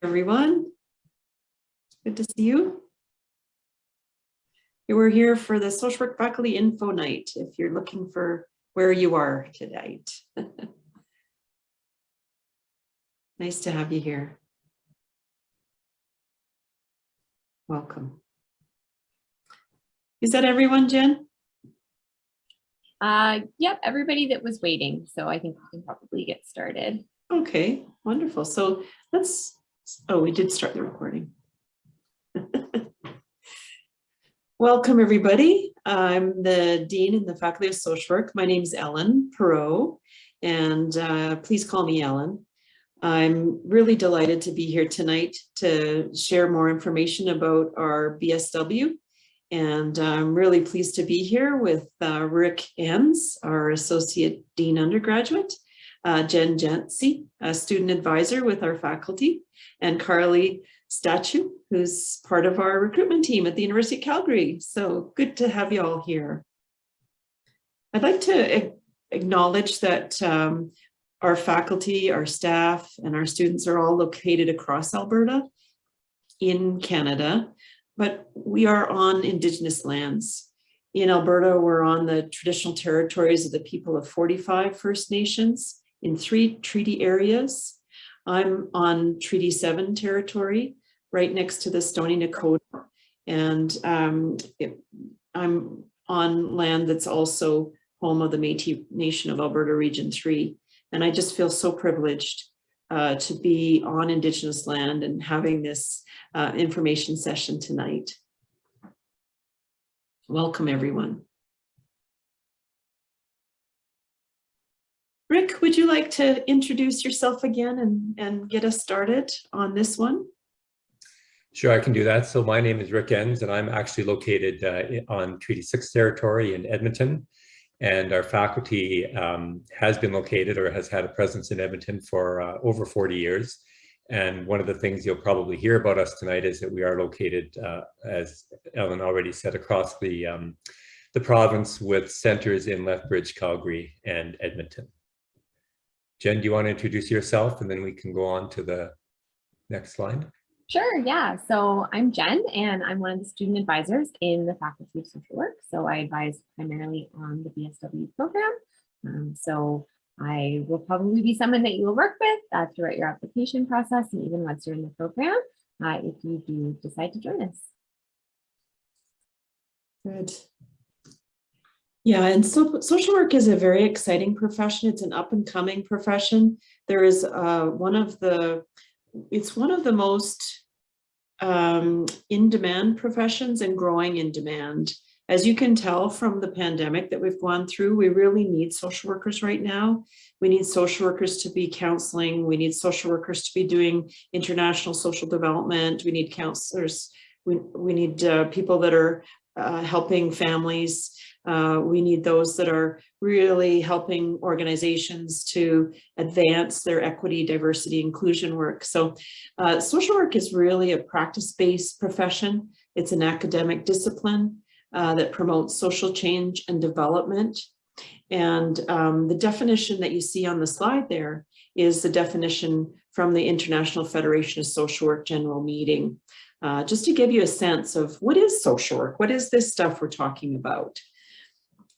Everyone. Good to see you. We're here for the Social Work Faculty Info Night, if you're looking for where you are tonight. Nice to have you here. Welcome. Is that everyone, Jen? Yep, everybody that was waiting. So I think we can probably get started. Okay, wonderful. So we did start the recording. Welcome, everybody. I'm the Dean in the Faculty of Social Work. My name is Ellen Perot, and please call me Ellen. I'm really delighted to be here tonight to share more information about our BSW. And I'm really pleased to be here with Rick Enns, our Associate Dean Undergraduate, Jen Jantzi, a student advisor with our faculty, and Carly Statue, who's part of our recruitment team at the University of Calgary. So good to have you all here. I'd like to acknowledge that our faculty, our staff, and our students are all located across Alberta in Canada, but we are on Indigenous lands. In Alberta, we're on the traditional territories of the people of 45 First Nations in 3 treaty areas. I'm on Treaty 7 territory, right next to the Stoney Nakoda, and I'm on land that's also home of the Métis Nation of Alberta Region 3. And I just feel so privileged to be on Indigenous land and having this information session tonight. Welcome, everyone. Rick, would you like to introduce yourself again and get us started on this one? Sure, I can do that. So my name is Rick Enns, and I'm actually located on Treaty 6 territory in Edmonton. And our faculty has been located or has had a presence in Edmonton for over 40 years. And one of the things you'll probably hear about us tonight is that we are located, as Ellen already said, across the province with centers in Lethbridge, Calgary, and Edmonton. Jen, do you want to introduce yourself, and then we can go on to the next slide? Sure, yeah. So I'm Jen, and I'm one of the student advisors in the Faculty of Social Work. So I advise primarily on the BSW program. So I will probably be someone that you will work with throughout your application process, and even once you're in the program, if you do decide to join us. Good. Yeah, and so social work is a very exciting profession. It's an up and coming profession. There is it's one of the most in-demand professions and growing in demand. As you can tell from the pandemic that we've gone through, we really need social workers right now. We need social workers to be counseling. We need social workers to be doing international social development. We need counselors. We need people that are helping families. We need those that are really helping organizations to advance their equity, diversity, inclusion work. So social work is really a practice-based profession. It's an academic discipline that promotes social change and development. And the definition that you see on the slide there is the definition from the International Federation of Social Work General Meeting. Just to give you a sense of what is social work, what is this stuff we're talking about?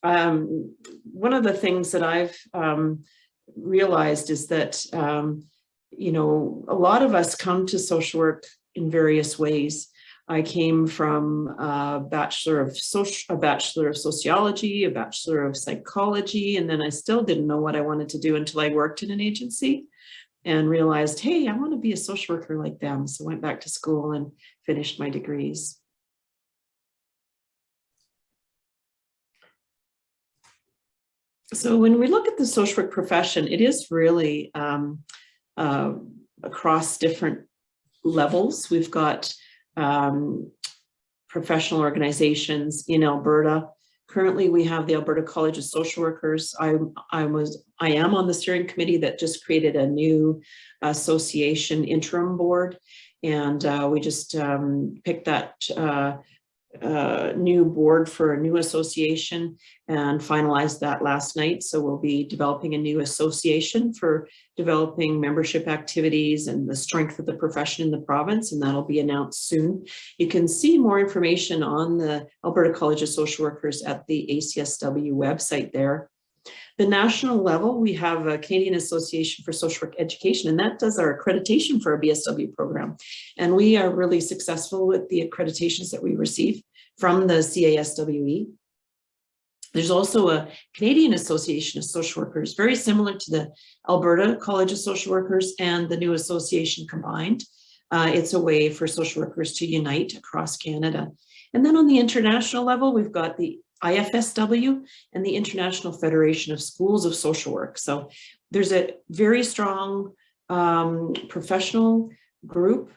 One of the things that I've realized is that, you know, a lot of us come to social work in various ways. I came from a bachelor of sociology, a bachelor of psychology, and then I still didn't know what I wanted to do until I worked in an agency and realized, hey, I want to be a social worker like them. So I went back to school and finished my degrees. So when we look at the social work profession, it is really across different levels. We've got professional organizations in Alberta. Currently, we have the Alberta College of Social Workers. I am on the steering committee that just created a new association interim board, and we just picked that new board for a new association and finalized that last night. So we'll be developing a new association for developing membership activities and the strength of the profession in the province, and that'll be announced soon. You can see more information on the Alberta College of Social Workers at the ACSW website there. The national level, we have a Canadian Association for Social Work Education, and that does our accreditation for our BSW program. And we are really successful with the accreditations that we receive from the CASWE. There's also a Canadian Association of Social Workers, very similar to the Alberta College of Social Workers and the new association combined. It's a way for social workers to unite across Canada. And then on the international level, we've got the IFSW and the International Federation of Schools of Social Work. So there's a very strong professional group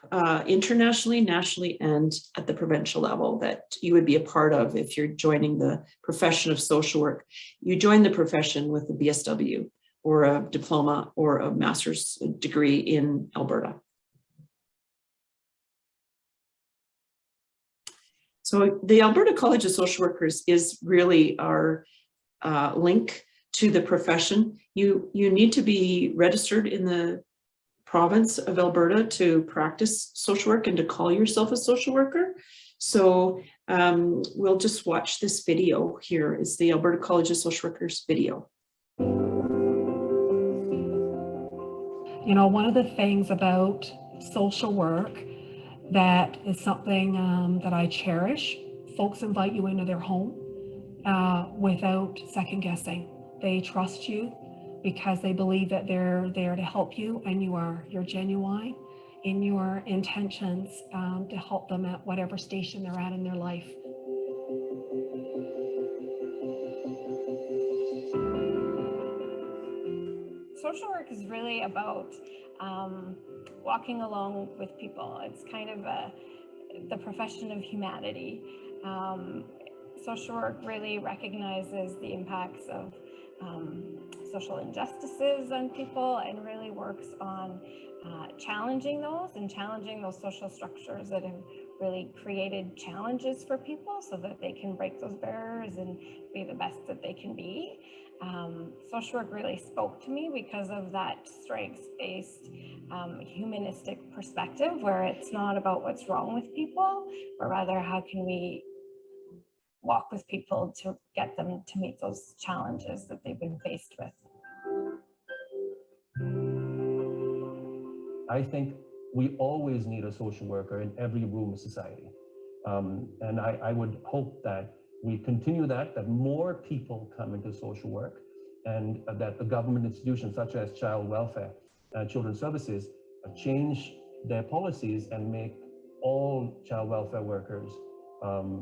internationally, nationally, and at the provincial level that you would be a part of if you're joining the profession of social work. You join the profession with a BSW or a diploma or a master's degree in Alberta. So the Alberta College of Social Workers is really our link to the profession. You need to be registered in the province of Alberta to practice social work and to call yourself a social worker. So we'll just watch this video here. It's the Alberta College of Social Workers video. You know, one of the things about social work that is something that I cherish. Folks invite you into their home without second guessing. They trust you because they believe that they're there to help you, and you're genuine in your intentions to help them at whatever station they're at in their life. Social work is really about walking along with people. It's kind of the profession of humanity. Social work really recognizes the impacts of social injustices on people and really works on challenging those social structures that have really created challenges for people so that they can break those barriers and be the best that they can be. Social work really spoke to me because of that strengths-based humanistic perspective, where it's not about what's wrong with people, but rather how can we walk with people to get them to meet those challenges that they've been faced with. I think we always need a social worker in every room of society. And I would hope that we continue that more people come into social work, and that the government institutions such as child welfare and children's services change their policies and make all child welfare workers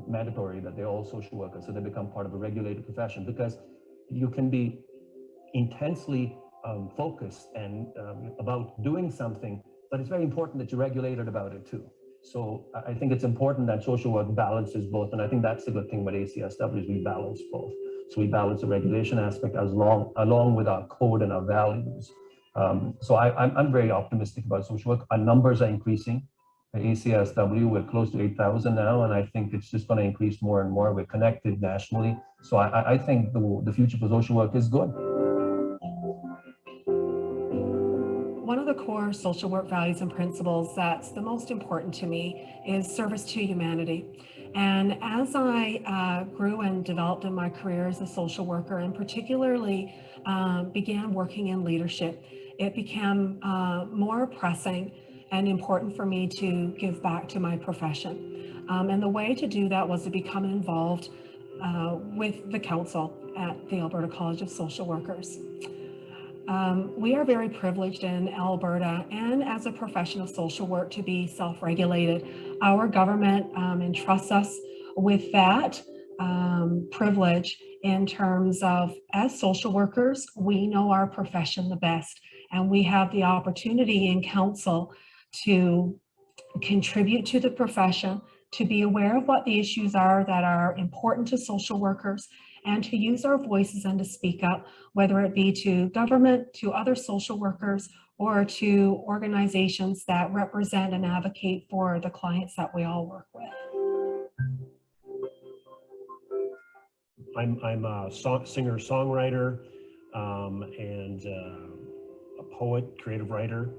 mandatory, that they're all social workers, so they become part of a regulated profession. Because you can be intensely focused and about doing something, but it's very important that you're regulated about it too. So I think it's important that social work balances both, and I think that's the good thing about ACSW is we balance both. So we balance the regulation aspect along with our code and our values. So I'm very optimistic about social work. Our numbers are increasing. At ACSW, we're close to 8,000 now, and I think it's just going to increase more and more. We're connected nationally. So I think the future for social work is good. One of the core social work values and principles that's the most important to me is service to humanity. And as I grew and developed in my career as a social worker, and particularly began working in leadership, it became more pressing and important for me to give back to my profession. And the way to do that was to become involved with the council at the Alberta College of Social Workers. We are very privileged in Alberta and as a profession of social work to be self-regulated. Our government entrusts us with that privilege in terms of, as social workers, we know our profession the best, and we have the opportunity in council to contribute to the profession, to be aware of what the issues are that are important to social workers, and to use our voices and to speak up, whether it be to government, to other social workers, or to organizations that represent and advocate for the clients that we all work with. I'm a singer-songwriter and a poet, creative writer.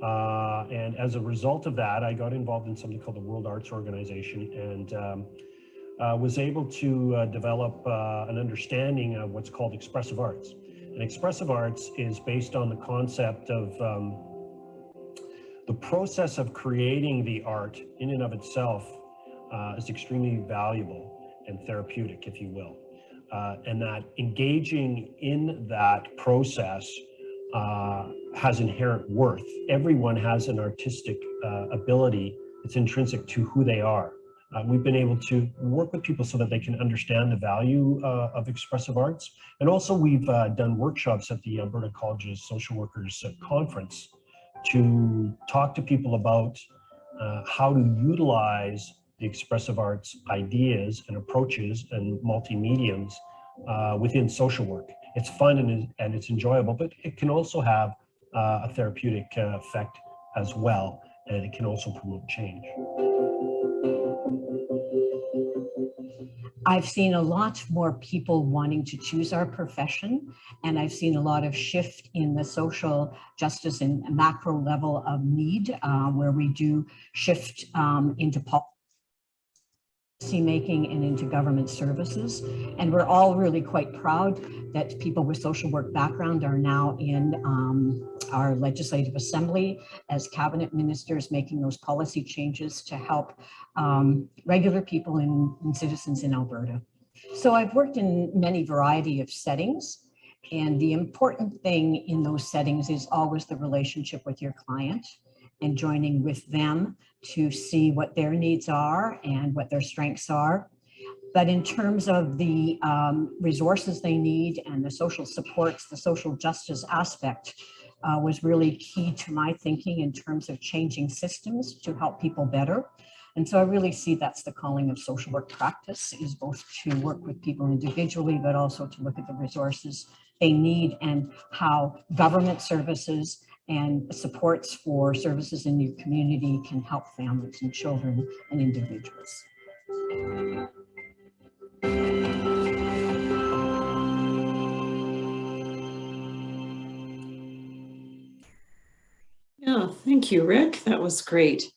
And as a result of that, I got involved in something called the World Arts Organization and was able to develop an understanding of what's called expressive arts. And expressive arts is based on the concept of the process of creating the art in and of itself is extremely valuable and therapeutic, if you will. And that engaging in that process has inherent worth. Everyone has an artistic ability. It's intrinsic to who they are. We've been able to work with people so that they can understand the value of expressive arts. And also we've done workshops at the Alberta College's Social Workers Conference to talk to people about how to utilize the expressive arts ideas and approaches and multi-mediums within social work. It's fun and it's enjoyable, but it can also have a therapeutic effect as well, and it can also promote change. I've seen a lot more people wanting to choose our profession, and I've seen a lot of shift in the social justice and macro level of need, where we do shift into policy making and into government services. And we're all really quite proud that people with social work background are now in our legislative assembly as cabinet ministers, making those policy changes to help regular people and citizens in Alberta. So I've worked in many variety of settings, and the important thing in those settings is always the relationship with your client and joining with them to see what their needs are and what their strengths are. But in terms of the resources they need and the social supports, the social justice aspect was really key to my thinking in terms of changing systems to help people better. And so I really see that's the calling of social work practice, is both to work with people individually, but also to look at the resources they need and how government services and supports for services in your community can help families and children and individuals. Yeah, thank you, Rick. That was great.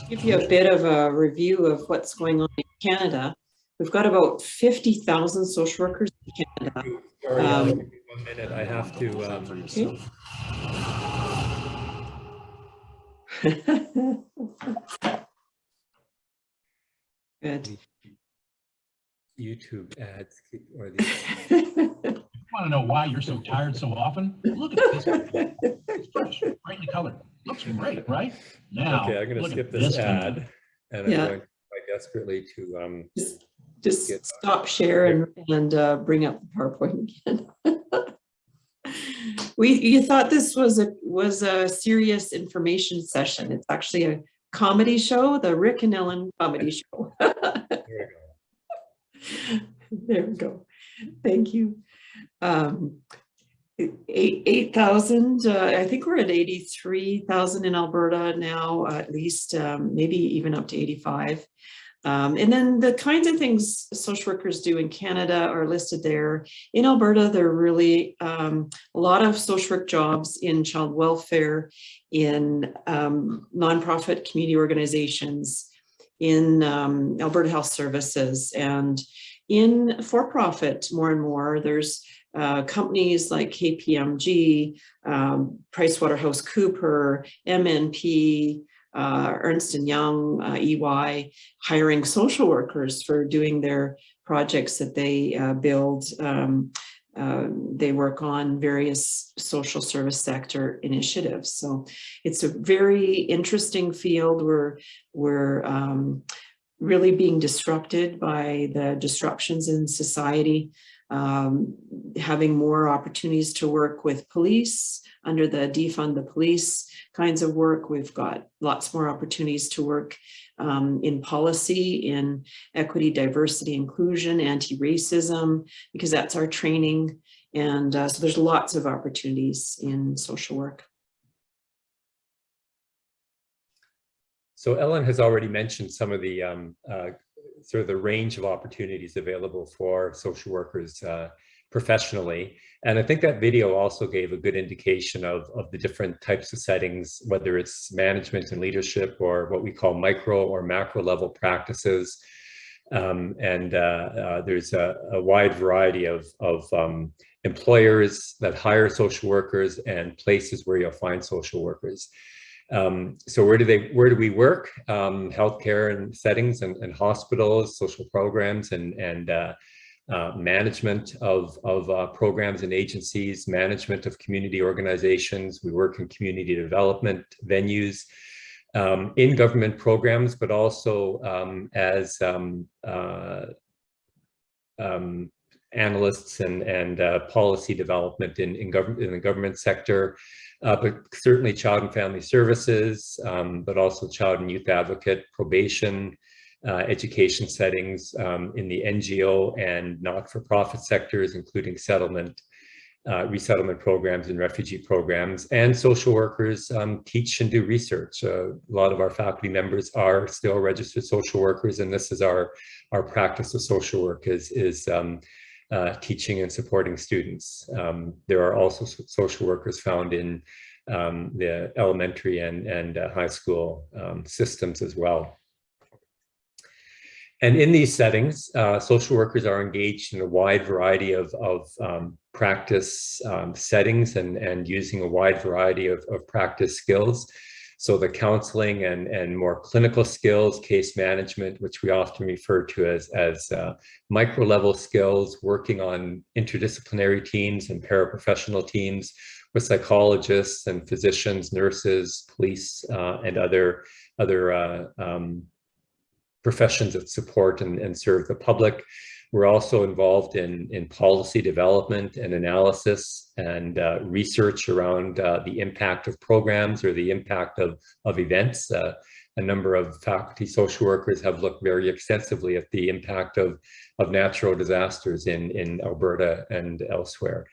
Give you a bit of a review of what's going on in Canada. We've got about 50,000 social workers in Canada. Sorry, 1 minute. I have to. Okay. Good. YouTube ads or these. I want to know why you're so tired so often. Look at this. It's fresh, brightly colored. Looks great, right? Now, okay, I'm going to skip this ad, and I'm going to try desperately to just stop share and bring up the PowerPoint again. You thought this was a serious information session. It's actually a comedy show, the Rick and Ellen comedy show. There we go. There we go. Thank you. 8,000. I think we're at 83,000 in Alberta now, at least, maybe even up to 85. And then the kinds of things social workers do in Canada are listed there. In Alberta, there are really a lot of social work jobs in child welfare, in nonprofit community organizations, in Alberta Health Services, and in for-profit more and more. There's companies like KPMG, PricewaterhouseCoopers, MNP, Ernst & Young, EY, hiring social workers for doing their projects that they build. They work on various social service sector initiatives. So it's a very interesting field. We're really being disrupted by the disruptions in society, having more opportunities to work with police under the defund the police kinds of work. We've got lots more opportunities to work in policy, in equity, diversity, inclusion, anti-racism, because that's our training. And so there's lots of opportunities in social work. So Ellen has already mentioned some of the sort of the range of opportunities available for social workers professionally. And I think that video also gave a good indication of the different types of settings, whether it's management and leadership or what we call micro or macro level practices. There's a wide variety of employers that hire social workers and places where you'll find social workers. So where do we work? Healthcare and settings and hospitals, social programs and management of programs and agencies, management of community organizations. We work in community development venues, in government programs, but also as analysts and policy development in the government sector, but certainly child and family services, but also child and youth advocate, probation, education settings in the NGO and not-for-profit sectors, including settlement, resettlement programs and refugee programs. And social workers teach and do research. A lot of our faculty members are still registered social workers, and this is our practice of social work is teaching and supporting students. There are also social workers found in the elementary and high school systems as well. And in these settings, social workers are engaged in a wide variety of practice settings and using a wide variety of practice skills. So the counseling and more clinical skills, case management, which we often refer to as micro-level skills, working on interdisciplinary teams and paraprofessional teams with psychologists and physicians, nurses, police, and other professions that support and serve the public. We're also involved in policy development and analysis and research around the impact of programs or the impact of events. A number of faculty social workers have looked very extensively at the impact of natural disasters in Alberta and elsewhere.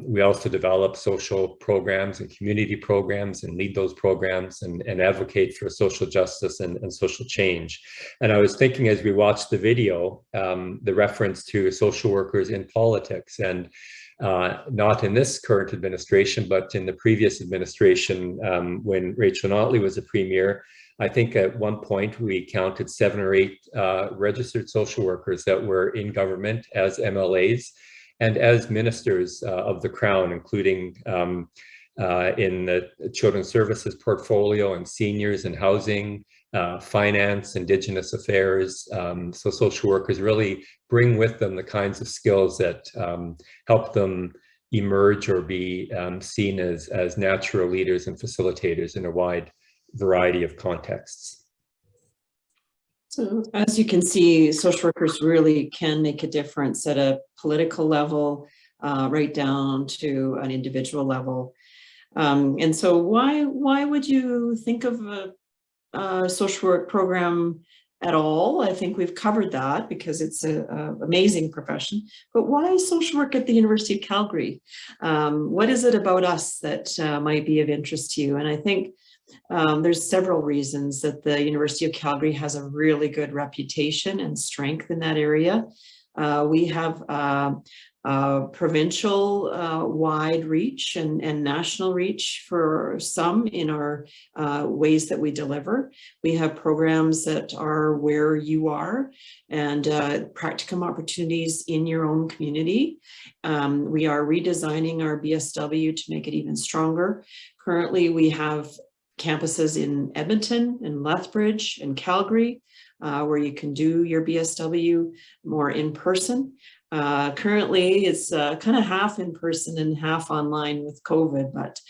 We also develop social programs and community programs and lead those programs and advocate for social justice and social change. And I was thinking as we watched the video, the reference to social workers in politics, and not in this current administration, but in the previous administration when Rachel Notley was a premier. I think at one point we counted 7 or 8 registered social workers that were in government as MLAs and as ministers of the Crown, including in the Children's Services portfolio and seniors and housing, finance, Indigenous affairs. So social workers really bring with them the kinds of skills that help them emerge or be seen as natural leaders and facilitators in a wide variety of contexts. So as you can see, social workers really can make a difference at a political level, right down to an individual level. And so why would you think of a social work program at all? I think we've covered that because it's an amazing profession, but why social work at the University of Calgary? What is it about us that might be of interest to you? And I think there's several reasons that the University of Calgary has a really good reputation and strength in that area. We have provincial wide reach and national reach for some in our ways that we deliver. We have programs that are where you are and practicum opportunities in your own community. We are redesigning our BSW to make it even stronger. Currently, we have campuses in Edmonton and Lethbridge and Calgary, where you can do your BSW more in person. Currently, it's kind of half in person and half online with COVID, but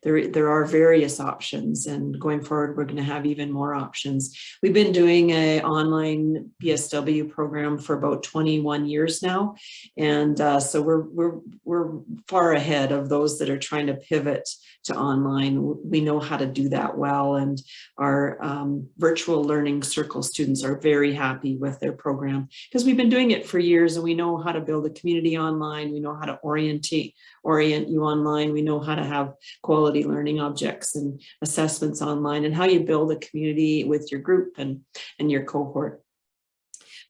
there are various options, and going forward, we're going to have even more options. We've been doing an online BSW program for about 21 years now, and so we're far ahead of those that are trying to pivot to online. We know how to do that well, and our virtual learning circle students are very happy with their program because we've been doing it for years. leaders, and we know how to build a community online. We know how to orient you online. We know how to have quality learning objects and assessments online, and how you build a community with your group and your cohort.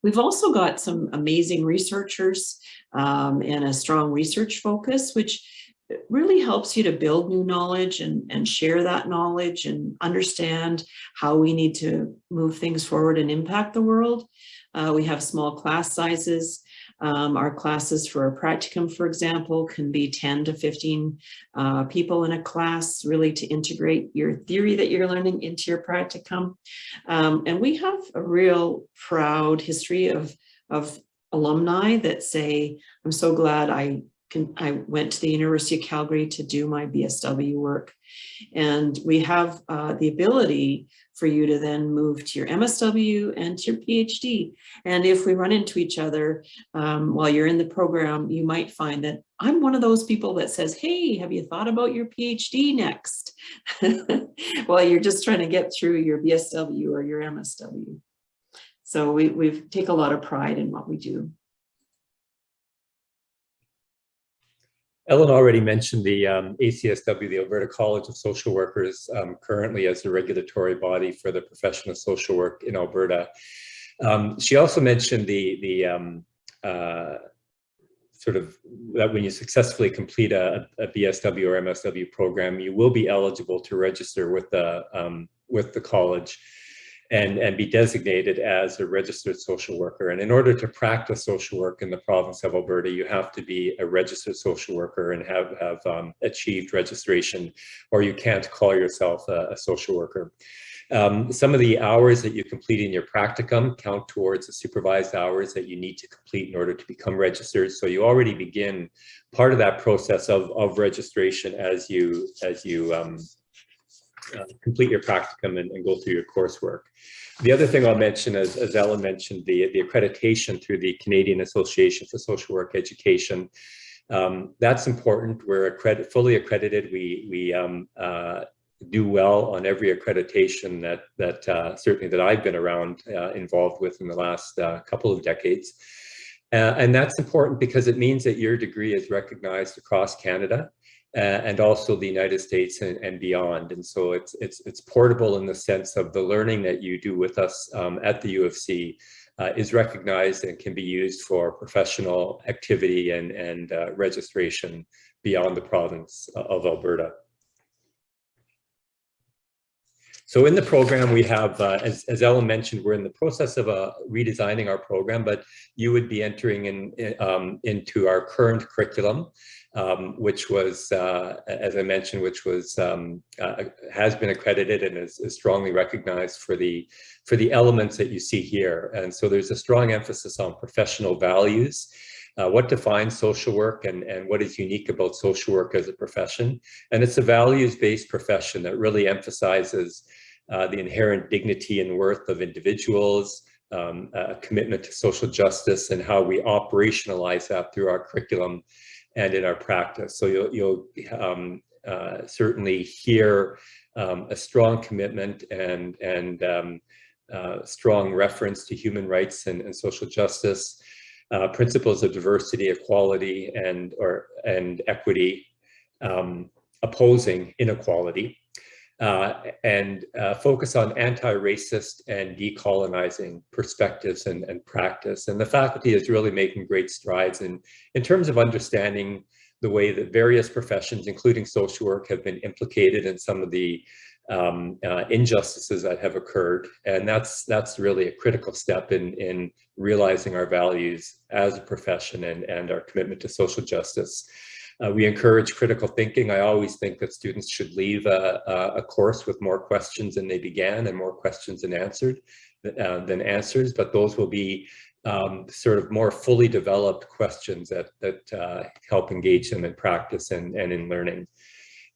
We've also got some amazing researchers and a strong research focus, which really helps you to build new knowledge and share that knowledge and understand how we need to move things forward and impact the world. We have small class sizes. Our classes for a practicum, for example, can be 10 to 15 people in a class, really to integrate your theory that you're learning into your practicum. And we have a real proud history of alumni that say, I'm so glad I went to the University of Calgary to do my BSW work. And we have the ability for you to then move to your MSW and to your PhD. And if we run into each other while you're in the program, you might find that I'm one of those people that says, hey, have you thought about your PhD next? While you're just trying to get through your BSW or your MSW. So we take a lot of pride in what we do. Ellen already mentioned the ACSW, the Alberta College of Social Workers, currently as the regulatory body for the profession of social work in Alberta. She also mentioned the sort of that when you successfully complete a BSW or MSW program, you will be eligible to register with the college and be designated as a registered social worker. And in order to practice social work in the province of Alberta, you have to be a registered social worker and have achieved registration, or you can't call yourself a social worker. Some of the hours that you complete in your practicum count towards the supervised hours that you need to complete in order to become registered. So you already begin part of that process of registration as you complete your practicum and go through your coursework. The other thing I'll mention, as Ellen mentioned, the accreditation through the Canadian Association for Social Work Education. That's important. We're fully accredited. We do well on every accreditation that certainly that I've been around involved with in the last couple of decades. And that's important because it means that your degree is recognized across Canada. And also the United States and beyond. And so it's portable in the sense of the learning that you do with us at the UFC is recognized and can be used for professional activity and registration beyond the province of Alberta. So in the program we have, as Ellen mentioned, we're in the process of redesigning our program, but you would be entering into our current curriculum, which was, as I mentioned, which was has been accredited and is strongly recognized for the elements that you see here. And so there's a strong emphasis on professional values, what defines social work and what is unique about social work as a profession. And it's a values-based profession that really emphasizes the inherent dignity and worth of individuals, a commitment to social justice, and how we operationalize that through our curriculum and in our practice. So you'll certainly hear a strong commitment and strong reference to human rights and social justice, principles of diversity, equality, and equity, opposing inequality, and focus on anti-racist and decolonizing perspectives and practice. And the faculty is really making great strides in terms of understanding the way that various professions, including social work, have been implicated in some of the injustices that have occurred. And that's really a critical step in realizing our values as a profession and our commitment to social justice. We encourage critical thinking. I always think that students should leave a course with more questions than they began and more questions than answers, but those will be sort of more fully developed questions that help engage them in practice and in learning.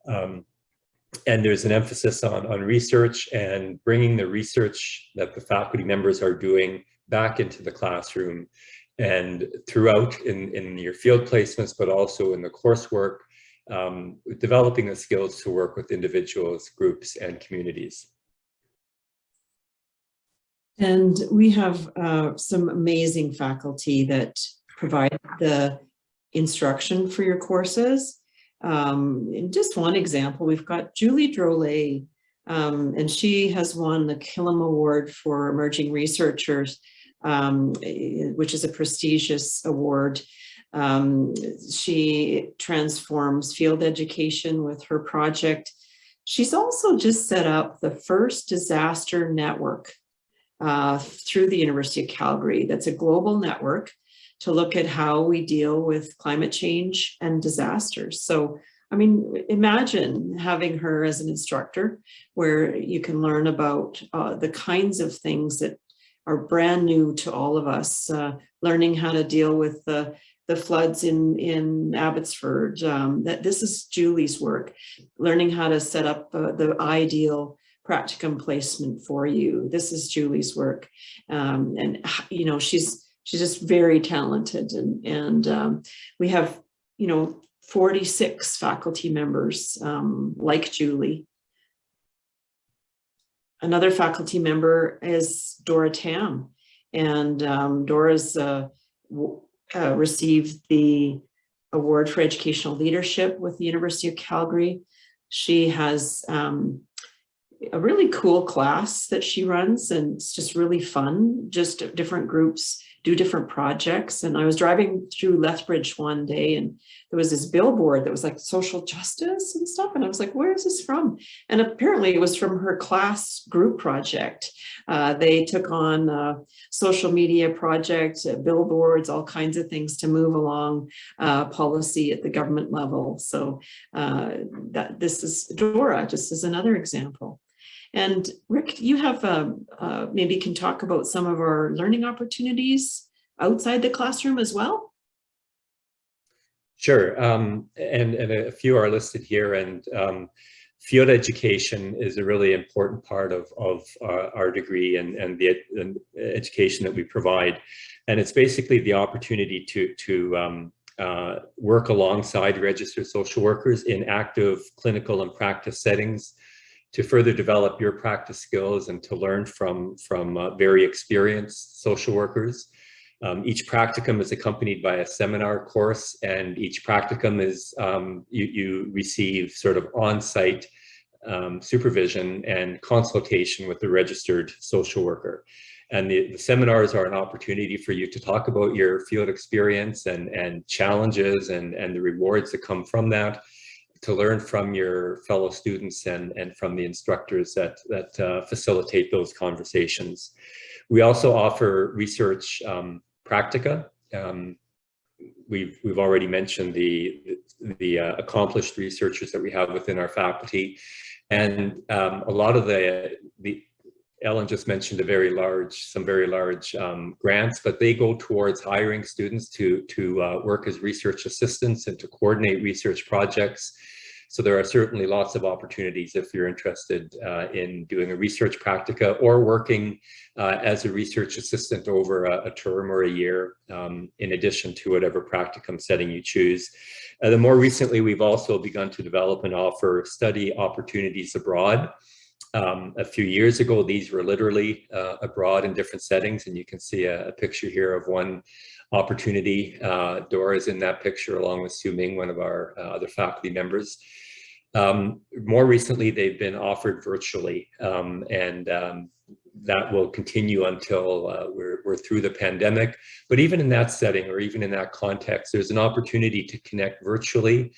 And there's an emphasis on research and bringing the research that the faculty members are doing back into the classroom and throughout in your field placements, but also in the coursework, developing the skills to work with individuals, groups, and communities. And we have some amazing faculty that provide the instruction for your courses. In just one example, we've got Julie Drole, and she has won the Killam Award for Emerging Researchers, which is a prestigious award. She transforms field education with her project. She's also just set up the first disaster network through the University of Calgary. That's a global network to look at how we deal with climate change and disasters. So, I mean, imagine having her as an instructor where you can learn about the kinds of things that are brand new to all of us, learning how to deal with the floods in Abbotsford. That this is Julie's work, learning how to set up the ideal practicum placement for you. This is Julie's work. And, you know, she's just very talented. And we have, you know, 46 faculty members like Julie. Another faculty member is Dora Tam. And Dora's received the Award for Educational Leadership with the University of Calgary. She has a really cool class that she runs, and it's just really fun. Just different groups do different projects. And I was driving through Lethbridge one day, and there was this billboard that was like social justice and stuff. And I was like, where is this from? And apparently it was from her class group project. They took on a social media project, billboards, all kinds of things to move along policy at the government level. So this is Dora, just as another example. And Rick, you have maybe can talk about some of our learning opportunities outside the classroom as well? Sure, and a few are listed here, and field education is a really important part of our degree and the education that we provide. And it's basically the opportunity to work alongside registered social workers in active clinical and practice settings, to further develop your practice skills and to learn from very experienced social workers. Each practicum is accompanied by a seminar course, and each practicum is, you receive sort of on-site supervision and consultation with the registered social worker. And the seminars are an opportunity for you to talk about your field experience and challenges and the rewards that come from that, to learn from your fellow students and from the instructors that facilitate those conversations. We also offer research practica. We've already mentioned the accomplished researchers that we have within our faculty, and a lot of the Ellen just mentioned some very large grants, but they go towards hiring students to work as research assistants and to coordinate research projects. So there are certainly lots of opportunities if you're interested in doing a research practica or working as a research assistant over a term or a year, in addition to whatever practicum setting you choose. Then more recently, we've also begun to develop and offer study opportunities abroad. A few years ago, these were literally abroad in different settings, and you can see a picture here of one opportunity. Dora is in that picture along with Su Ming, one of our other faculty members. More recently, they've been offered virtually, and that will continue until we're through the pandemic. But even in that setting, or even in that context, there's an opportunity to connect virtually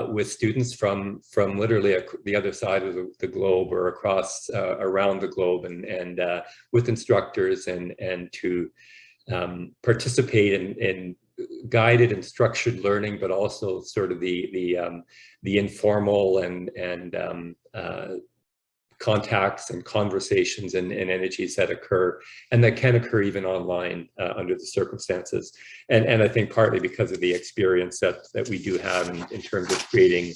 with students from literally the other side of the globe, or across around the globe, and with instructors, and to participate in guided and structured learning, but also sort of the informal and contacts and conversations and energies that occur, and that can occur even online under the circumstances. And I think partly because of the experience that we do have in terms of creating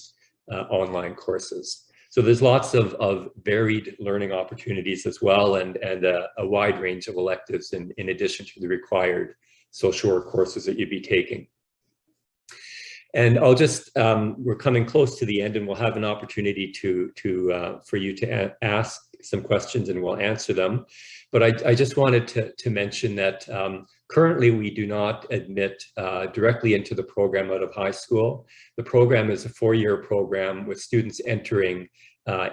online courses. So there's lots of varied learning opportunities as well, and a wide range of electives in addition to the required social work courses that you'd be taking. And I'll just, we're coming close to the end, and we'll have an opportunity for you to ask some questions, and we'll answer them. But I just wanted to mention that Currently, we do not admit directly into the program out of high school. The program is a 4-year program with students entering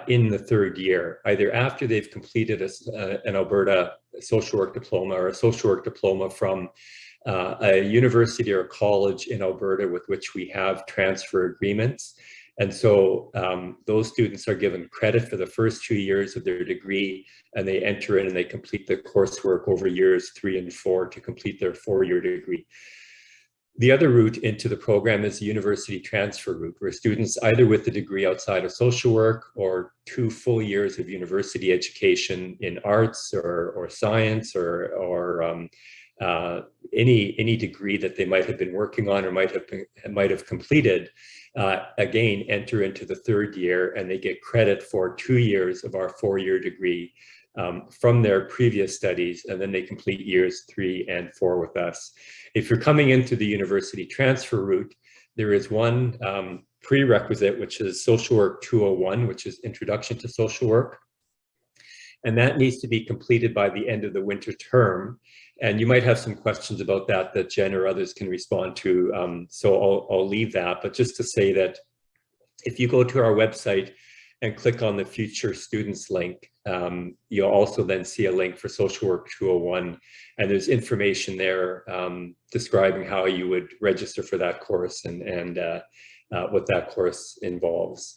in the 3rd year, either after they've completed an Alberta social work diploma or a social work diploma from a university or a college in Alberta with which we have transfer agreements. And so those students are given credit for the first 2 years of their degree, and they enter in and they complete the coursework over years 3 and 4 to complete their 4-year degree. The other route into the program is the university transfer route, where students either with a degree outside of social work or 2 full years of university education in arts or science or any degree that they might have been working on or might have completed, again, enter into the 3rd year, and they get credit for 2 years of our 4-year degree from their previous studies, and then they complete years 3 and 4 with us. If you're coming into the university transfer route, there is one prerequisite, which is Social Work 201, which is Introduction to Social Work. And that needs to be completed by the end of the winter term. And you might have some questions about that that Jen or others can respond to. So I'll leave that. But just to say that if you go to our website and click on the Future Students link, you'll also then see a link for Social Work 201. And there's information there describing how you would register for that course and what that course involves.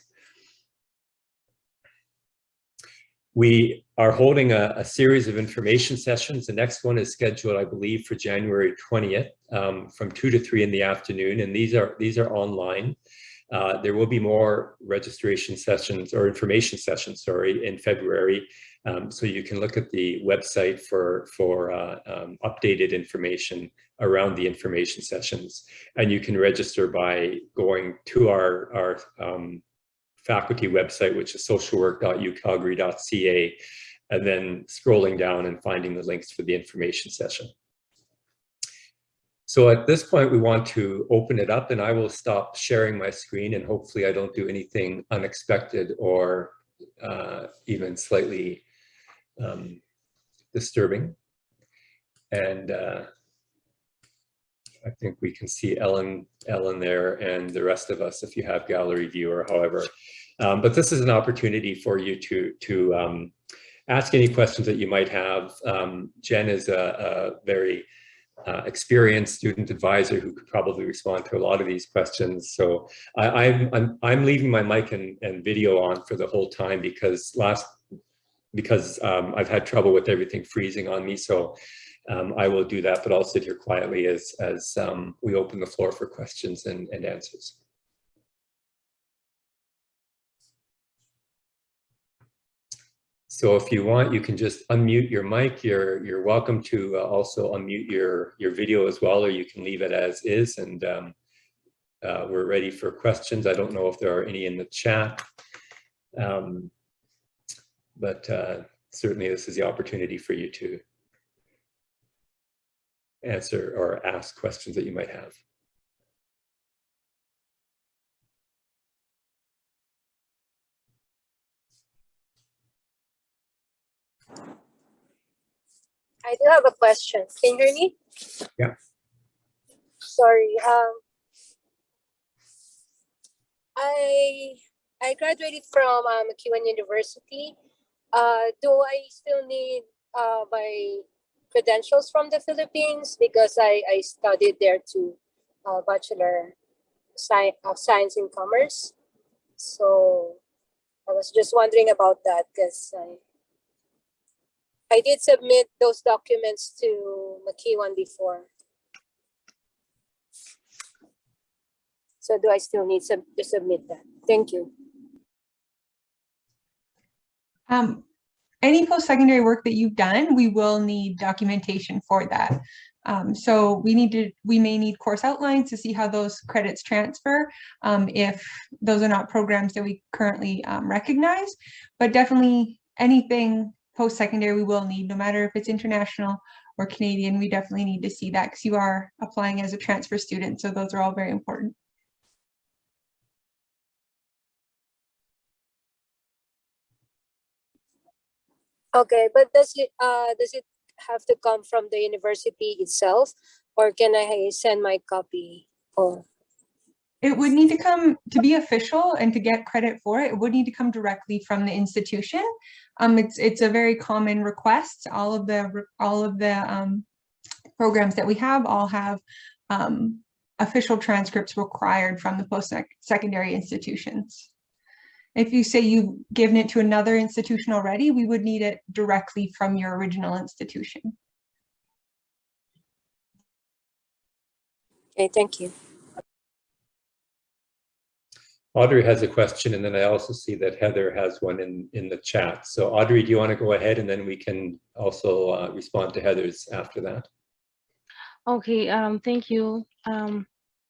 We are holding a series of information sessions. The next one is scheduled, I believe, for January 20th from 2 to 3 in the afternoon. And these are online. There will be more registration sessions or information sessions, sorry, in February. So you can look at the website for updated information around the information sessions. And you can register by going to our faculty website, which is socialwork.ucalgary.ca, and then scrolling down and finding the links for the information session. So at this point, we want to open it up, and I will stop sharing my screen, and hopefully I don't do anything unexpected or even slightly disturbing. And I think we can see Ellen there and the rest of us if you have gallery view or however. But this is an opportunity for you to ask any questions that you might have. Jen is a very experienced student advisor who could probably respond to a lot of these questions. So I'm leaving my mic and video on for the whole time because I've had trouble with everything freezing on me. So I will do that, but I'll sit here quietly as we open the floor for questions and answers. So if you want, you can just unmute your mic. You're welcome to also unmute your video as well, or you can leave it as is. And we're ready for questions. I don't know if there are any in the chat, but certainly this is the opportunity for you to answer or ask questions that you might have. I do have a question. Can you hear me? Yeah. Sorry. I graduated from McEwan University. Do I still need my credentials from the Philippines because I studied there to Bachelor of Science in Commerce? So I was just wondering about that because I did submit those documents to McEwan before. So do I still need to submit that? Thank you. Any post-secondary work that you've done, we will need documentation for that. So we may need course outlines to see how those credits transfer if those are not programs that we currently recognize, but definitely anything post-secondary we will need, no matter if it's international or Canadian. We definitely need to see that because you are applying as a transfer student, so those are all very important. Okay, but does it have to come from the university itself, or can I send my copy? Or It would need to come to be official and to get credit for it. It would need to come directly from the institution. It's a very common request. All of the programs that we have all have official transcripts required from the post-secondary institutions. If you say you've given it to another institution already, we would need it directly from your original institution. okay, thank you. Audrey has a question, and then I also see that Heather has one in the chat. So Audrey, do you want to go ahead, and then we can also respond to Heather's after that? Okay, thank you.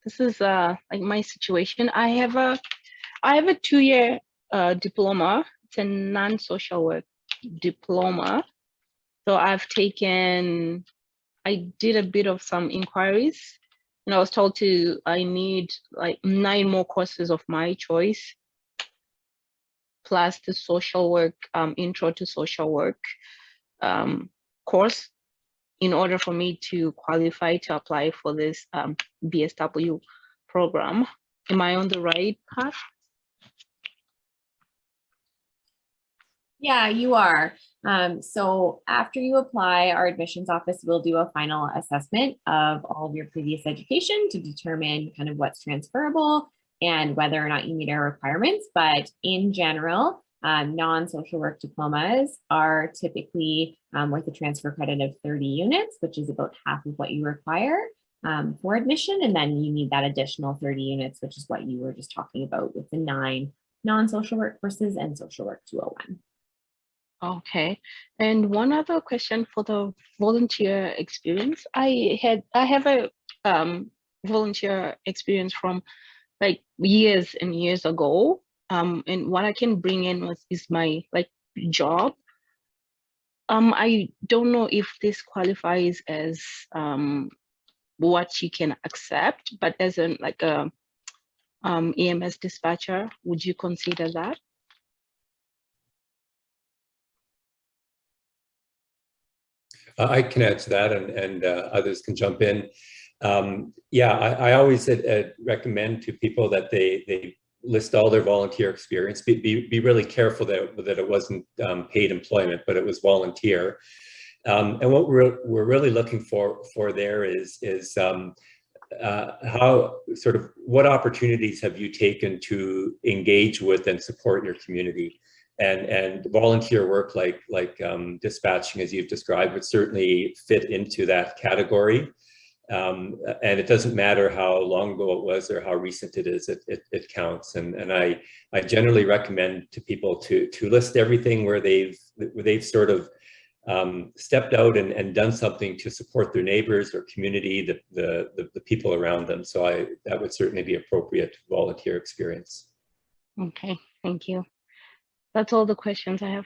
This is like my situation. I have a 2-year diploma. It's a non-social work diploma. So I did a bit of some inquiries, and I was told I need like 9 more courses of my choice, plus the social work, intro to social work course, in order for me to qualify to apply for this BSW program. Am I on the right path? Yeah, you are. So after you apply, our admissions office will do a final assessment of all of your previous education to determine kind of what's transferable and whether or not you meet our requirements. But in general, non-social work diplomas are typically with a transfer credit of 30 units, which is about half of what you require for admission. And then you need that additional 30 units, which is what you were just talking about with the 9 non-social work courses and social work 201. Okay, and one other question for the volunteer experience. I have a volunteer experience from like years and years ago. And what I can bring in is my like job. I don't know if this qualifies as what you can accept, but as an like a EMS dispatcher, would you consider that? I can answer that, and others can jump in. Yeah, I always recommend to people that they list all their volunteer experience. Be really careful that it wasn't paid employment, but it was volunteer. And what we're really looking for there is how sort of what opportunities have you taken to engage with and support your community. And volunteer work like dispatching, as you've described, would certainly fit into that category. And it doesn't matter how long ago it was or how recent it is, it counts. And I generally recommend to people to list everything where they've sort of stepped out and done something to support their neighbors or community, the people around them. So that would certainly be appropriate volunteer experience. Okay, thank you. That's all the questions I have.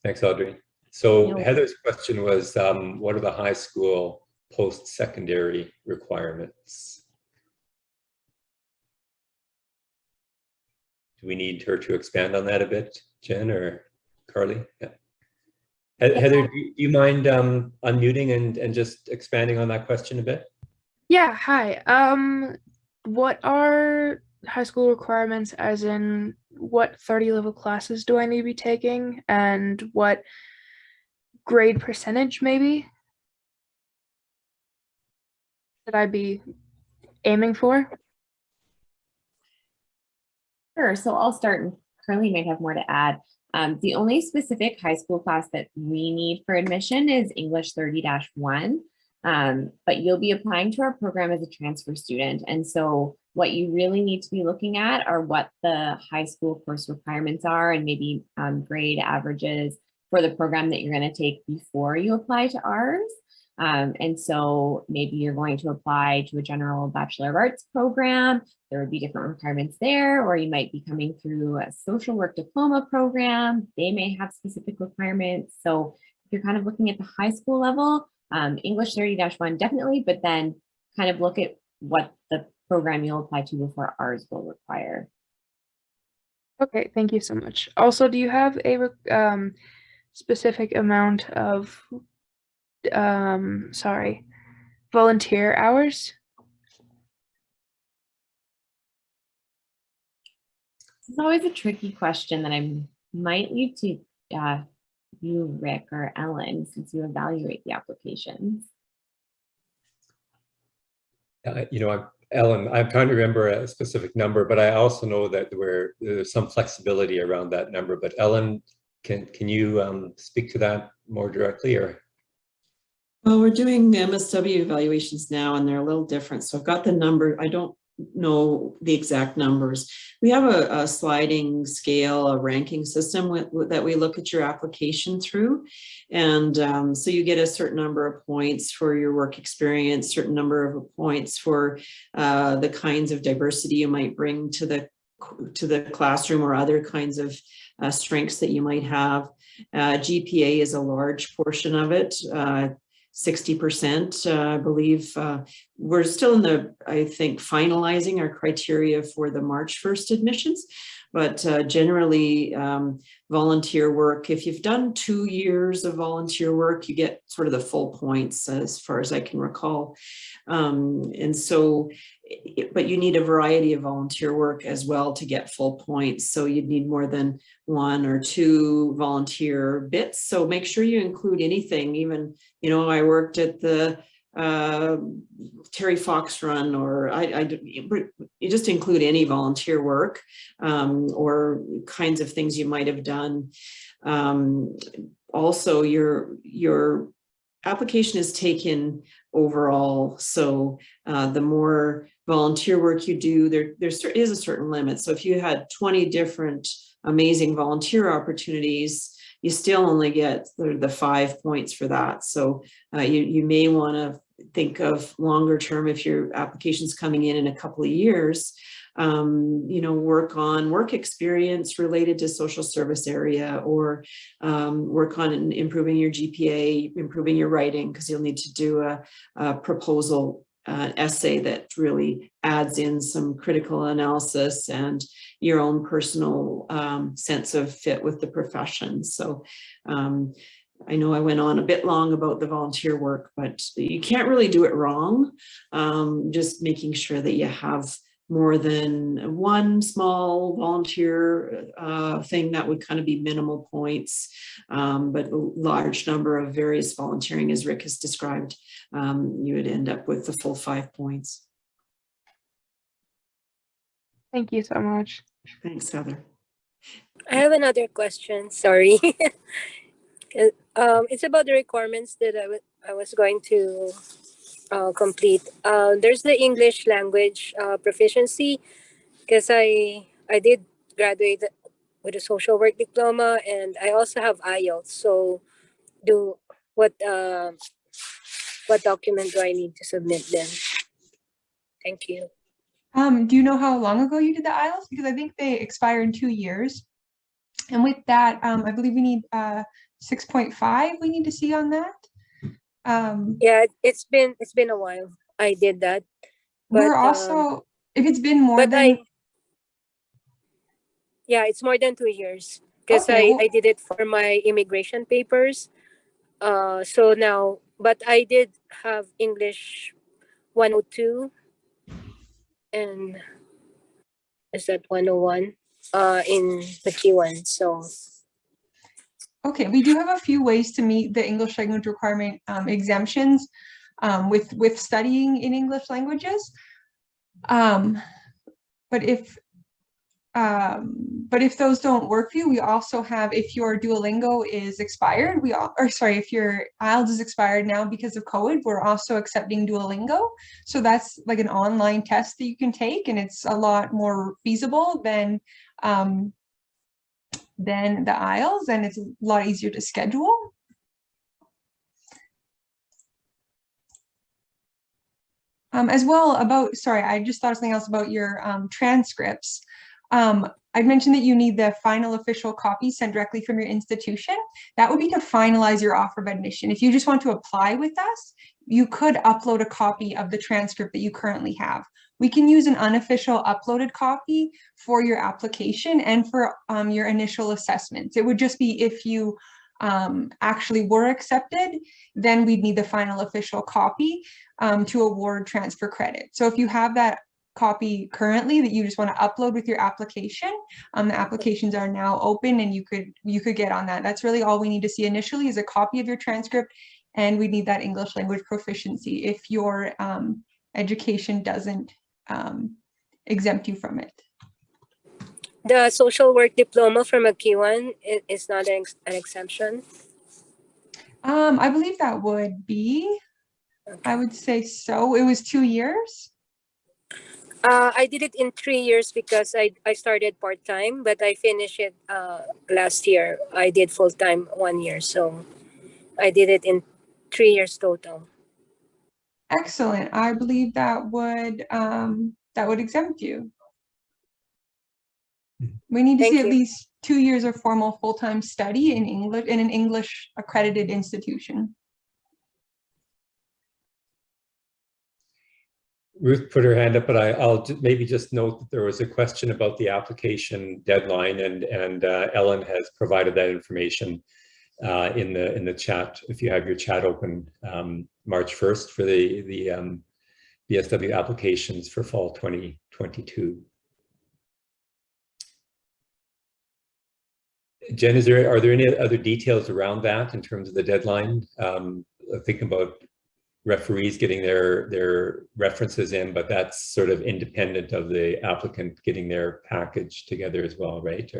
Thanks, Audrey. So Heather's question was, what are the high school post-secondary requirements? Do we need her to expand on that a bit, Jen or Carly? Yeah. Heather, do you mind unmuting and just expanding on that question a bit? Yeah, hi. What are high school requirements, as in what 30 level classes do I need to be taking and what grade percentage maybe should I be aiming for? Sure, so I'll start, and Carly might have more to add. The only specific high school class that we need for admission is English 30-1, but you'll be applying to our program as a transfer student. And so what you really need to be looking at are what the high school course requirements are and maybe grade averages for the program that you're going to take before you apply to ours. And so maybe you're going to apply to a general Bachelor of Arts program. There would be different requirements there, or you might be coming through a social work diploma program. They may have specific requirements. So if you're kind of looking at the high school level, English 30-1 definitely, but then kind of look at what the program you'll apply to before ours will require. Okay, thank you so much. Also, do you have a specific amount of volunteer hours? It's always a tricky question that I might leave to you, Rick, or Ellen, since you evaluate the applications. Ellen, I'm trying to remember a specific number, but I also know that there's some flexibility around that number. But Ellen, can you speak to that more directly, or? Well, we're doing MSW evaluations now, and they're a little different. So I've got the number. I don't know the exact numbers. We have a sliding scale, a ranking system that we look at your application through. And so you get a certain number of points for your work experience, certain number of points for the kinds of diversity you might bring to the classroom, or other kinds of strengths that you might have. GPA is a large portion of it. 60%, I believe. We're still I think, finalizing our criteria for the March 1st admissions, but generally volunteer work, if you've done 2 years of volunteer work, you get sort of the full points, as far as I can recall. And so, but you need a variety of volunteer work as well to get full points. So you'd need more than 1 or 2 volunteer bits. So make sure you include anything. Even, I worked at the Terry Fox run, or you just include any volunteer work or kinds of things you might have done. Also, your application is taken overall. So the more volunteer work you do, there is a certain limit. So if you had 20 different amazing volunteer opportunities, you still only get the 5 points for that. So you may want to think of longer term, if your application's coming in a couple of years, work on work experience related to social service area, or work on improving your GPA, improving your writing, because you'll need to do a proposal essay that really adds in some critical analysis and your own personal sense of fit with the profession. So I know I went on a bit long about the volunteer work, but you can't really do it wrong. Just making sure that you have more than 1 small volunteer thing that would kind of be minimal points, but a large number of various volunteering, as Rick has described, you would end up with the full 5 points. Thank you so much. Thanks, Heather. I have another question. Sorry. It's about the requirements that I was going to complete. There's the English language proficiency, because I did graduate with a social work diploma, and I also have IELTS. So what document do I need to submit then? Thank you. Do you know how long ago you did the IELTS? Because I think they expire in 2 years. And with that, I believe we need 6.5 we need to see on that. Yeah, it's been a while. I did that. But, we're also, if it's been more than... Yeah, it's more than 2 years, because okay, I did it for my immigration papers. So now, but I did have English 102, and is that 101 in the Q1. So okay, we do have a few ways to meet the English language requirement exemptions with studying in English languages. But if those don't work for you, we also have, if your Duolingo is expired, if your IELTS is expired now because of COVID, we're also accepting Duolingo. So that's like an online test that you can take, and it's a lot more feasible than the IELTS, and it's a lot easier to schedule. As well about, sorry, I just thought of something else about your transcripts. I mentioned that you need the final official copy sent directly from your institution. That would be to finalize your offer of admission. If you just want to apply with us, you could upload a copy of the transcript that you currently have. We can use an unofficial uploaded copy for your application and for your initial assessments. It would just be if you actually were accepted, then we'd need the final official copy to award transfer credit. So if you have that copy currently that you just want to upload with your application, the applications are now open and you could get on that. That's really all we need to see initially is a copy of your transcript, and we need that English language proficiency if your education doesn't exempt you from it. The social work diploma from a Q1 is not an exemption. I believe that would be, I would say so. It was 2 years. I did it in 3 years because I started part-time, but I finished it last year. I did full-time 1 year, so I did it in 3 years total. Excellent. I believe that would exempt you. We need to see at least 2 years of formal full-time study in English in an English accredited institution. Ruth put her hand up, but I'll maybe just note that there was a question about the application deadline, and Ellen has provided that information in the chat. If you have your chat open, March 1st for the BSW applications for fall 2022. Jen, are there any other details around that in terms of the deadline? Think about referees getting their references in, but that's sort of independent of the applicant getting their package together as well, right?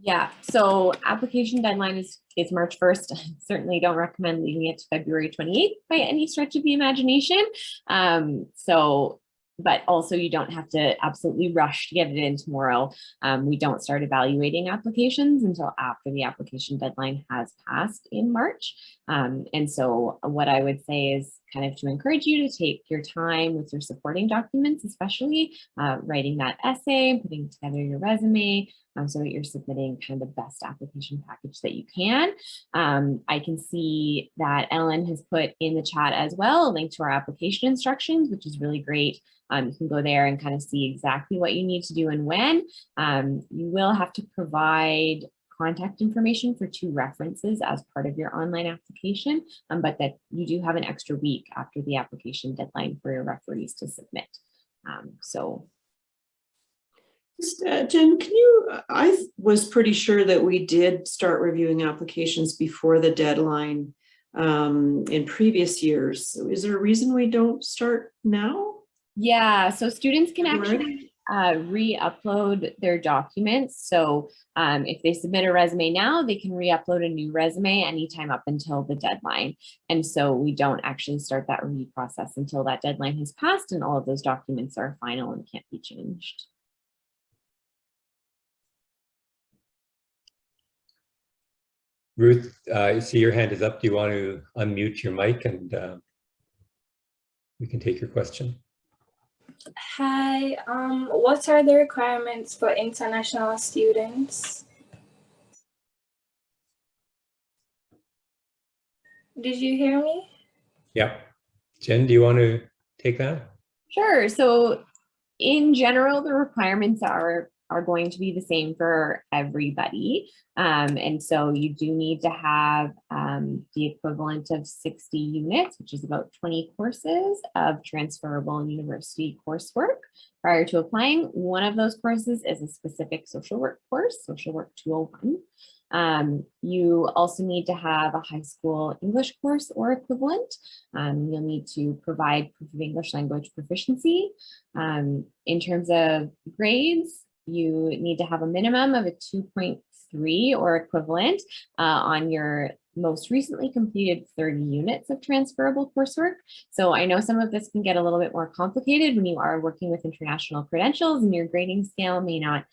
Yeah, so application deadline is March 1st. I certainly don't recommend leaving it to February 28th by any stretch of the imagination. But also you don't have to absolutely rush to get it in tomorrow. We don't start evaluating applications until after the application deadline has passed in March. And so what I would say is kind of to encourage you to take your time with your supporting documents, especially writing that essay, putting together your resume, so that you're submitting kind of the best application package that you can. I can see that Ellen has put in the chat as well a link to our application instructions, which is really great. You can go there and kind of see exactly what you need to do and when. You will have to provide contact information for 2 references as part of your online application, but that you do have an extra week after the application deadline for your referees to submit. Jen, I was pretty sure that we did start reviewing applications before the deadline in previous years. Is there a reason we don't start now? Yeah, so students can actually re-upload their documents. So if they submit a resume now, they can re-upload a new resume anytime up until the deadline. And so we don't actually start that review process until that deadline has passed and all of those documents are final and can't be changed. Ruth, I see your hand is up. Do you want to unmute your mic and we can take your question? Hi, what are the requirements for international students? Did you hear me? Yeah. Jen, do you want to take that? Sure. So in general, the requirements are going to be the same for everybody. And so you do need to have the equivalent of 60 units, which is about 20 courses of transferable university coursework prior to applying. One of those courses is a specific social work course, Social Work 201. You also need to have a high school English course or equivalent. You'll need to provide proof of English language proficiency. In terms of grades, you need to have a minimum of a 2.3 or equivalent on your most recently completed 30 units of transferable coursework. So I know some of this can get a little bit more complicated when you are working with international credentials and your grading scale may not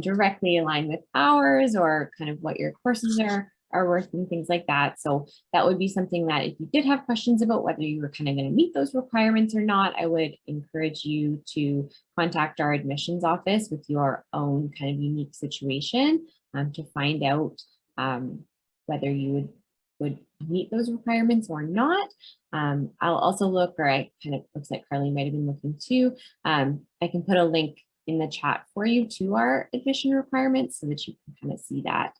directly align with ours or kind of what your courses are worth and things like that. So that would be something that if you did have questions about whether you were kind of going to meet those requirements or not, I would encourage you to contact our admissions office with your own kind of unique situation to find out whether you would meet those requirements or not. I'll also look, or I kind of looks like Carly might have been looking too. I can put a link in the chat for you to our admission requirements so that you can kind of see that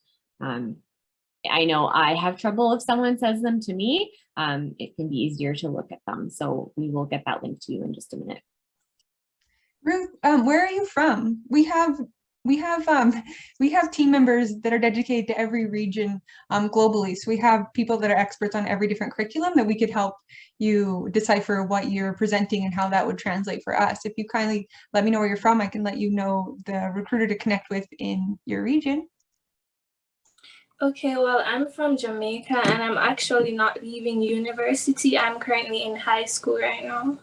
I know I have trouble if someone says them to me. It can be easier to look at them. So we will get that link to you in just a minute. Ruth, where are you from? We have team members that are dedicated to every region globally. So we have people that are experts on every different curriculum that we could help you decipher what you're presenting and how that would translate for us. If you kindly let me know where you're from, I can let you know the recruiter to connect with in your region. Okay, well, I'm from Jamaica and I'm actually not leaving university. I'm currently in high school right now.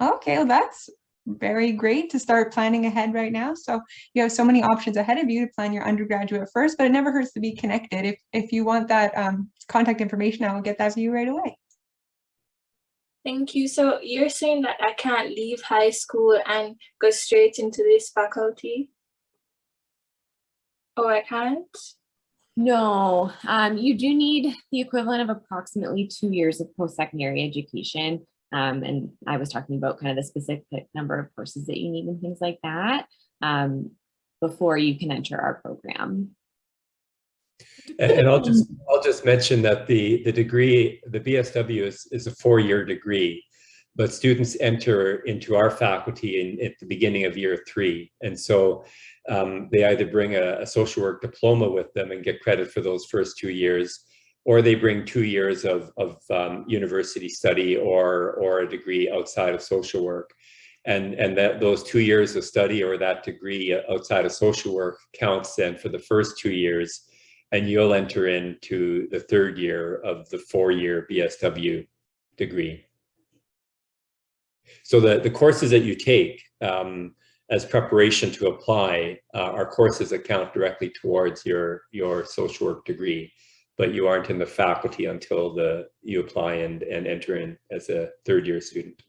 Okay, well, that's very great to start planning ahead right now. So you have so many options ahead of you to plan your undergraduate first, but it never hurts to be connected. If you want that contact information, I will get that to you right away. Thank you. So you're saying that I can't leave high school and go straight into this faculty? Oh, I can't? No, you do need the equivalent of approximately 2 years of post-secondary education. And I was talking about kind of the specific number of courses that you need and things like that before you can enter our program. And I'll just mention that the degree, the BSW is a 4-year degree, but students enter into our faculty at the beginning of year 3. And so they either bring a social work diploma with them and get credit for those first 2 years, or they bring 2 years of university study or a degree outside of social work. And that those 2 years of study or that degree outside of social work counts then for the first 2 years, and you'll enter into the 3rd year of the 4-year BSW degree. So the courses that you take as preparation to apply are courses that count directly towards your social work degree, but you aren't in the faculty until you apply and enter in as a 3rd-year student.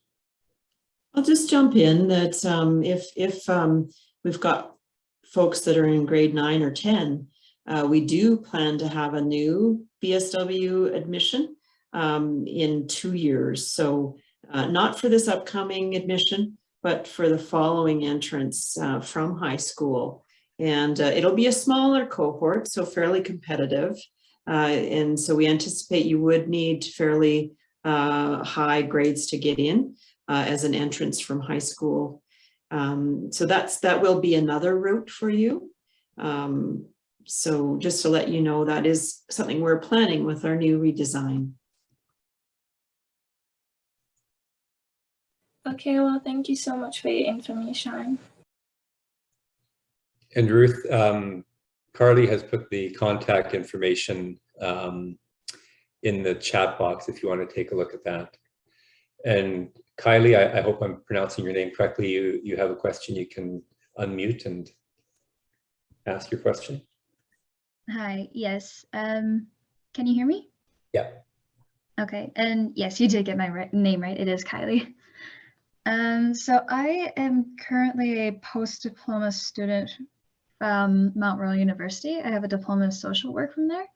I'll just jump in that if we've got folks that are in grade 9 or 10, we do plan to have a new BSW admission in 2 years. So not for this upcoming admission, but for the following entrance from high school. And it'll be a smaller cohort, so fairly competitive. And so we anticipate you would need fairly high grades to get in as an entrance from high school. So that will be another route for you. So just to let you know, that is something we're planning with our new redesign. Okay, well, thank you so much for your information. And Ruth, Carly has put the contact information in the chat box if you want to take a look at that. And Kylie, I hope I'm pronouncing your name correctly. You have a question, you can unmute and ask your question. Hi, yes. Can you hear me? Yeah. Okay, and yes, you did get my name right. It is Kylie. So I am currently a post-diploma student from Mount Royal University. I have a diploma of social work from there.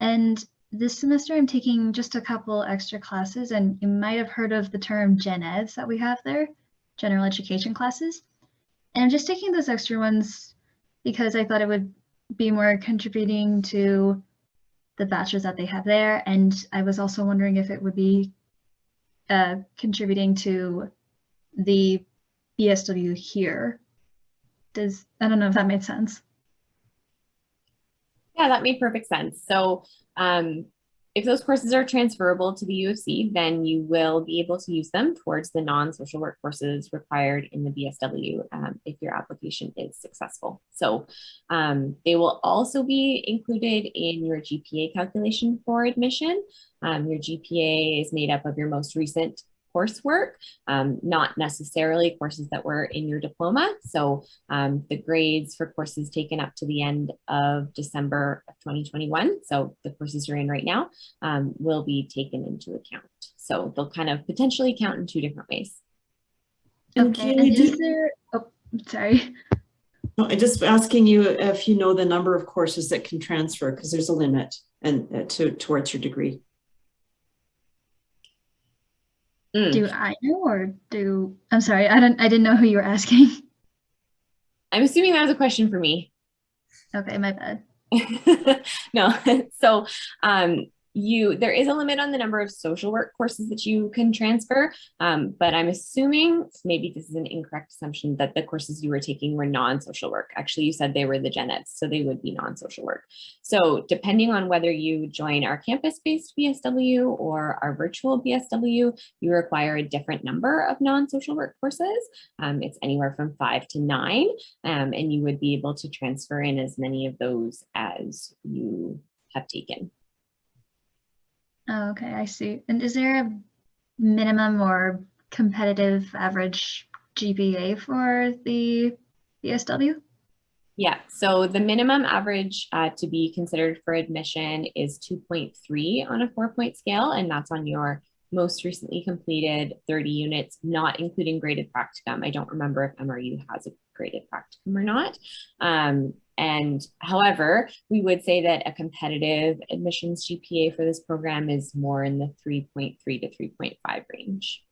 And this semester I'm taking just a couple extra classes, and you might have heard of the term gen eds that we have there, general education classes. And I'm just taking those extra ones because I thought it would be more contributing to the bachelor's that they have there. And I was also wondering if it would be contributing to the BSW here. I don't know if that made sense. Yeah, that made perfect sense. So if those courses are transferable to the U of C, then you will be able to use them towards the non-social work courses required in the BSW if your application is successful. So they will also be included in your GPA calculation for admission. Your GPA is made up of your most recent coursework, not necessarily courses that were in your diploma. So the grades for courses taken up to the end of December of 2021, so the courses you're in right now, will be taken into account. So they'll kind of potentially count in 2 different ways. Okay, and is there, oh, sorry. No, I'm just asking you if you know the number of courses that can transfer, because there's a limit and towards your degree. Do I know, or I'm sorry, I didn't know who you were asking. I'm assuming that was a question for me. Okay, my bad. No, so there is a limit on the number of social work courses that you can transfer, but I'm assuming, maybe this is an incorrect assumption, that the courses you were taking were non-social work. Actually, you said they were the gen eds, so they would be non-social work. So depending on whether you join our campus-based BSW or our virtual BSW, you require a different number of non-social work courses. It's anywhere from 5 to 9, and you would be able to transfer in as many of those as you have taken. Oh, okay, I see. And is there a minimum or competitive average GPA for the BSW? Yeah, so the minimum average to be considered for admission is 2.3 on a 4-point scale, and that's on your most recently completed 30 units, not including graded practicum. I don't remember if MRU has a graded practicum or not. And however, we would say that a competitive admissions GPA for this program is more in the 3.3 to 3.5 range.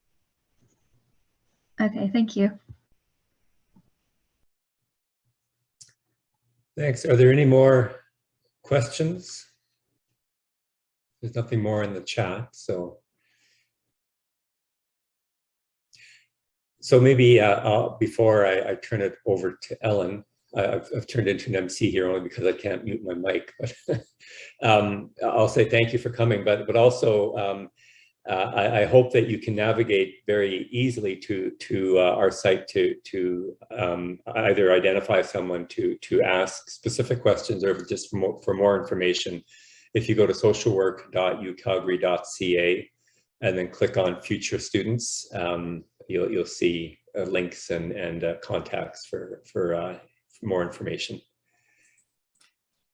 Okay, thank you. Thanks. Are there any more questions? There's nothing more in the chat, so maybe before I turn it over to Ellen, I've turned into an MC here only because I can't mute my mic, but I'll say thank you for coming, but also I hope that you can navigate very easily to our site to either identify someone to ask specific questions or just for more information. If you go to socialwork.ucalgary.ca and then click on future students, you'll see links and contacts for more information.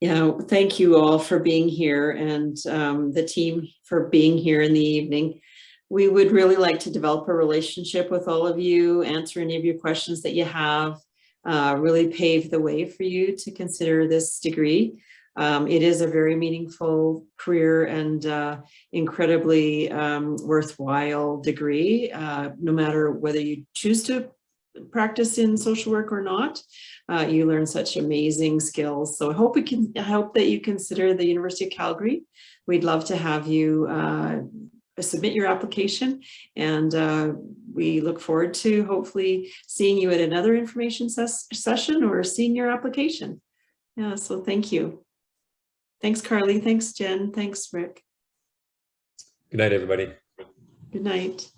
Yeah, thank you all for being here, and the team for being here in the evening. We would really like to develop a relationship with all of you, answer any of your questions that you have, really pave the way for you to consider this degree. It is a very meaningful career and incredibly worthwhile degree, no matter whether you choose to practice in social work or not. You learn such amazing skills. So I hope that you consider the University of Calgary. We'd love to have you submit your application, and we look forward to hopefully seeing you at another information session or seeing your application. Yeah, so thank you. Thanks, Carly. Thanks, Jen. Thanks, Rick. Good night, everybody. Good night.